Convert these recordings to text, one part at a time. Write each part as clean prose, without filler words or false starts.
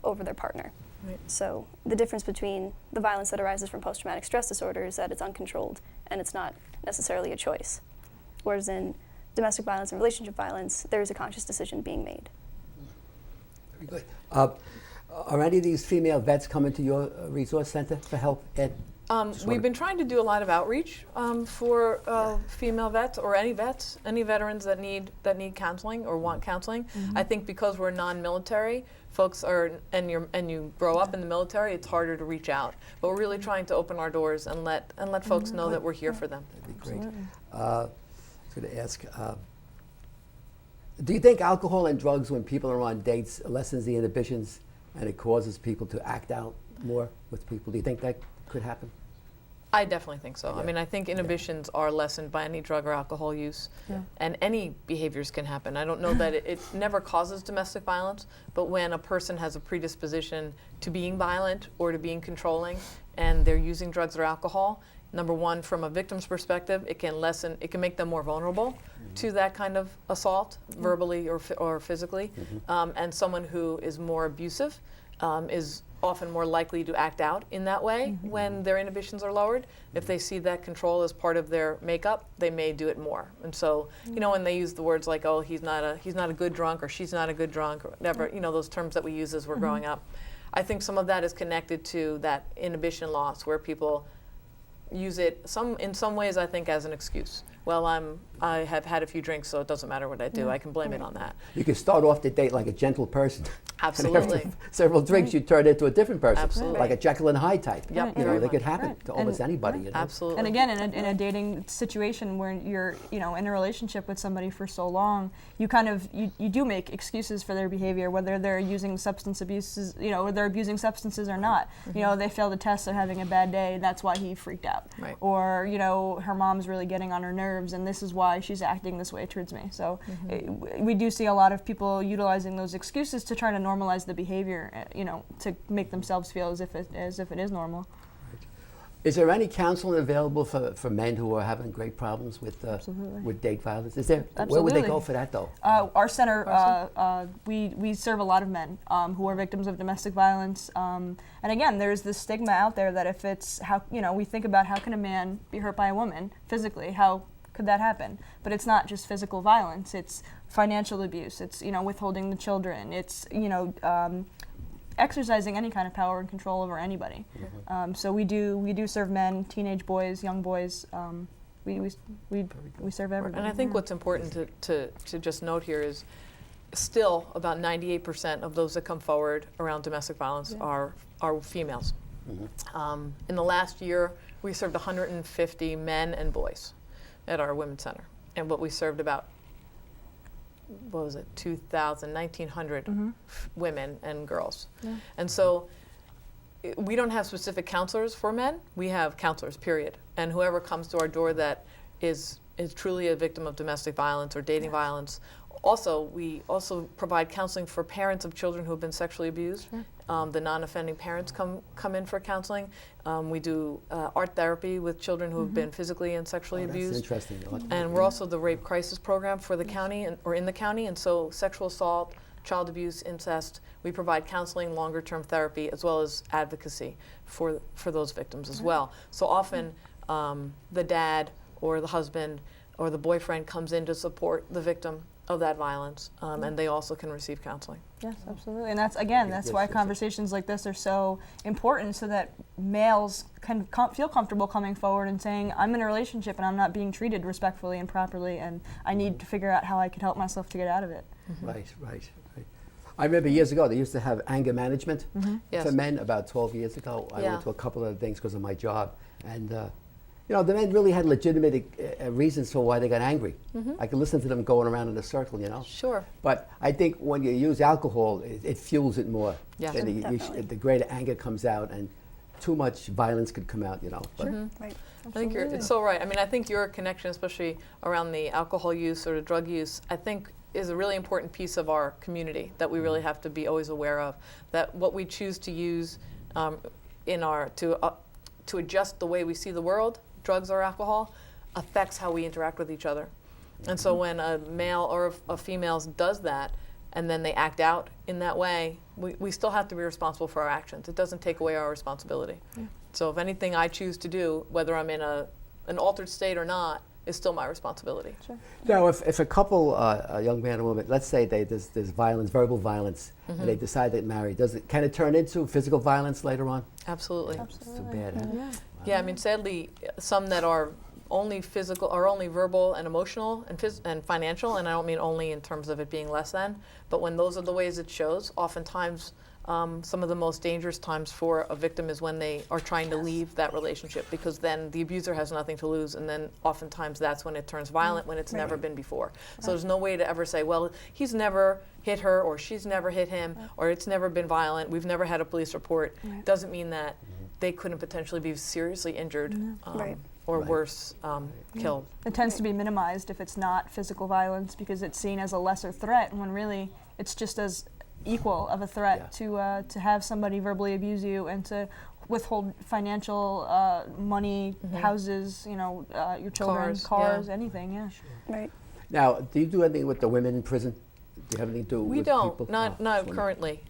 over their partner. Right. So the difference between the violence that arises from post-traumatic stress disorder is that it's uncontrolled and it's not necessarily a choice. Whereas in domestic violence and relationship violence, there is a conscious decision being made. Very good. Are any of these female vets coming to your resource center for help, Ed? We've been trying to do a lot of outreach for female vets or any veterans that need counseling or want counseling. I think because we're non-military, folks are, and you grow up in the military, it's harder to reach out. But we're really trying to open our doors and let folks know that we're here for them. That'd be great. I was going to ask, do you think alcohol and drugs when people are on dates lessens the inhibitions and it causes people to act out more with people? Do you think that could happen? I definitely think so. Yeah. I mean, I think inhibitions are lessened by any drug or alcohol use, and any behaviors can happen. I don't know that it never causes domestic violence, but when a person has a predisposition to being violent or to being controlling, and they're using drugs or alcohol, number one, from a victim's perspective, it can make them more vulnerable to that kind of assault, verbally or physically. And someone who is more abusive is often more likely to act out in that way when their inhibitions are lowered. If they see that control as part of their makeup, they may do it more. And so, you know, when they use the words like, "Oh, he's not a good drunk," or "she's not a good drunk," or whatever, you know, those terms that we use as we're growing up, I think some of that is connected to that inhibition loss, where people use it in some ways, I think, as an excuse. Well, I have had a few drinks, so it doesn't matter what I do. I can blame it on that. You can start off the date like a gentle person. Absolutely. And after several drinks, you turn into a different person. Absolutely. Like a Jekyll and Hyde type. Yep. You know, Very that could much. happen Right. to almost anybody. You know? Absolutely. And again, in a dating situation where you're, you know, in a relationship with somebody for so long, you kind of, you do make excuses for their behavior, whether they're using substance abuses, you know, or they're abusing substances or not. You know, they failed a test, they're having a bad day, that's why he freaked out. Right. Or, you know, her mom's really getting on her nerves and this is why she's acting this way towards me. So we do see a lot of people utilizing those excuses to try to normalize the behavior, you know, to make themselves feel as if it is normal. Is there any counseling available for men who are having great problems with date violence? Is there? Where would they go for that, though? Our center, we serve a lot of men who are victims of domestic violence. And again, there's this stigma out there that if it's we think about how can a man be hurt by a woman physically? How could that happen? But it's not just physical violence. It's financial abuse. It's withholding the children. It's exercising any kind of power and control over anybody. So we do serve men, teenage boys, young boys. We serve everybody. And I think what's important to just note here is still about 98% of those that come forward around domestic violence are females. In the last year, we served 150 men and boys at our Women's Center. And what we served about, 1,900 women and girls. And so we don't have specific counselors for men. We have counselors, period. And whoever comes to our door that is truly a victim of domestic violence or dating violence. Also, we also provide counseling for parents of children who have been sexually abused. The non-offending parents come in for counseling. We do art therapy with children who have been physically and sexually abused. That's interesting. And we're also the rape crisis program for the county or in the county. And so sexual assault, child abuse, incest, we provide counseling, longer term therapy, as well as advocacy for those victims as well. So often the dad or the husband or the boyfriend comes in to support the victim of that violence, and they also can receive counseling. Yes, absolutely. And that's why conversations like this are so important, so that males can feel comfortable coming forward and saying, I'm in a relationship and I'm not being treated respectfully and properly, and I need to figure out how I can help myself to get out of it. Right. I remember years ago, they used to have anger management Yes. for men about 12 years ago. I went to a couple of things because of my job. And the men really had legitimate reasons for why they got angry. I could listen to them going around in a circle, Sure. But I think when you use alcohol, it fuels it more. Yes. And the greater anger comes out, and too much violence could come out, But Right. I think it's so right. I mean, I think your connection, especially around the alcohol use or the drug use, I think is a really important piece of our community that we really have to be always aware of. That what we choose to use to adjust the way we see the world, drugs or alcohol, affects how we interact with each other. And so when a male or a female does that, and then they act out in that way, we still have to be responsible for our actions. It doesn't take away our responsibility. So if anything I choose to do, whether I'm in an altered state or not, is still my responsibility. Sure. Now, if a couple, a young man and woman, let's say there's violence, verbal violence, and they decide to marry, can it turn into physical violence later on? Absolutely. It's too bad. Huh? Yeah. Yeah, I mean, sadly, some that are only physical or only verbal and emotional and financial, and I don't mean only in terms of it being less than, but when those are the ways it shows, oftentimes some of the most dangerous times for a victim is when they are trying to leave that relationship, because then the abuser has nothing to lose, and then oftentimes that's when it turns violent, when it's never been before. So there's no way to ever say, well, he's never hit her, or she's never hit him, or it's never been violent, we've never had a police report. Doesn't mean that they couldn't potentially be seriously injured or worse, killed. It tends to be minimized if it's not physical violence because it's seen as a lesser threat when really it's just as equal of a threat to have somebody verbally abuse you and to withhold financial money, houses, your children, cars, anything. Yeah. Right. Now, do you do anything with the women in prison? Do you have anything to do We with don't, people? not currently.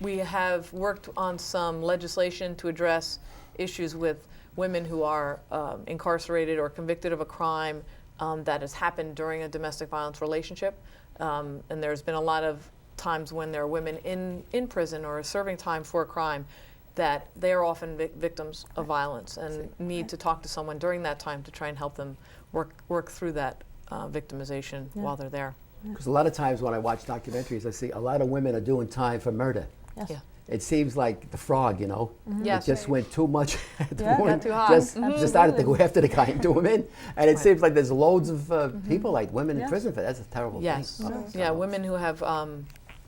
We have worked on some legislation to address issues with women who are incarcerated or convicted of a crime that has happened during a domestic violence relationship. And there's been a lot of times when there are women in prison or serving time for a crime that they are often victims of violence and need to talk to someone during that time to try and help them work through that victimization while they're there. Because a lot of times when I watch documentaries, I see a lot of women are doing time for murder. Yes. Yeah. It seems like the frog, Yes. It just went too much at the Yeah. point. Got too high. Just decided to go after the guy and do him in. And it seems like there's loads of people, like women in Yes. prison for that. That's a terrible Yes. thing. Oh, Yeah, women who have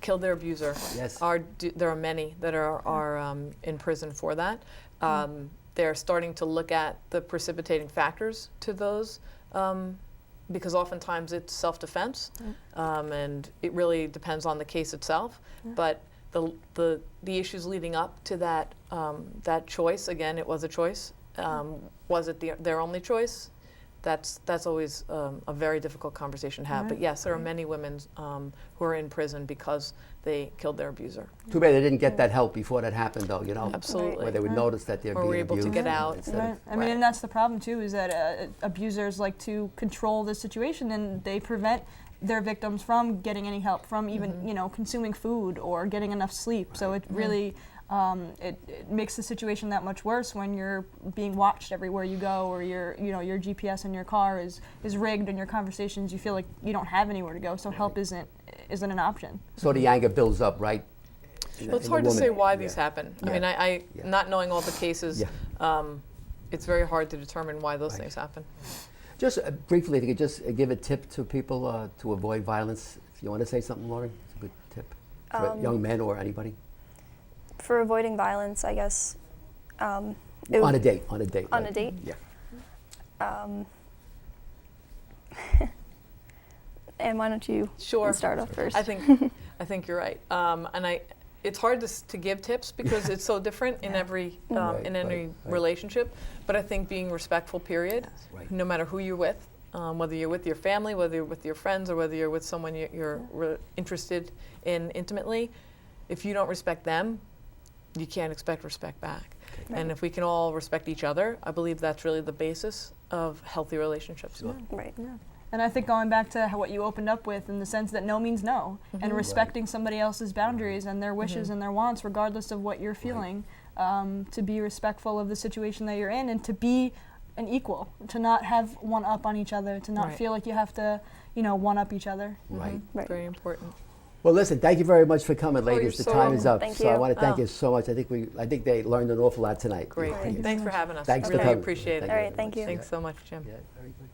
killed their abuser. Yes. There are many that are in prison for that. They're starting to look at the precipitating factors to those, because oftentimes it's self-defense, and it really depends on the case itself. But the issues leading up to that choice, again, it was a choice. Was it their only choice? That's always a very difficult conversation to have. But yes, there are many women who are in prison because they killed their abuser. Too bad they didn't get that help before that happened, though, Absolutely. Where they would notice that they're Or being were able to abused. get out. instead Right. of- I mean, and that's the problem too, is that abusers like to control the situation, and they prevent their victims from getting any help, from even consuming food or getting enough sleep. So it really it makes the situation that much worse when you're being watched everywhere you go, or your GPS in your car is rigged, and your conversations, you feel like you don't have anywhere to go. So help isn't an option. So the anger builds up, right? Well, it's hard to say why these happen. I mean, I Yeah. not knowing all the cases, Yeah. it's very hard to determine why those things happen. Just briefly, if you could just give a tip to people to avoid violence. If you want to say something, Lauren, it's a good tip for young men or anybody. For avoiding violence, I guess. it On would- a date. On a date. On right. a date? Yeah. And why don't you Sure. start off first? I think you're right. It's hard to give tips because it's so different in every Right, in any right. relationship. But I think being respectful, period, Right. no matter who you're with, whether you're with your family, whether you're with your friends, or whether you're with someone you're interested in intimately, if you don't respect them, you can't expect respect back. Right. And if we can all respect each other, I believe that's really the basis of healthy relationships. Right. And I think going back to what you opened up with, in the sense that no means no, and respecting somebody else's boundaries and their wishes and their wants, regardless of what you're feeling, to be respectful of the situation that you're in, and to be an equal, to not have one up on each other, to not Right. feel like you have to, one up each other. Right. Right. Very important. Well, listen, thank you very much for coming, you're ladies. The so time is welcome. up. Thank so I you. want to thank Oh. you so much. I think they learned an awful lot tonight. Great. Thank you Thanks for having us. Thanks for Really coming. appreciate it. All right, thank you. Thanks so much, Jim. Yeah, very good.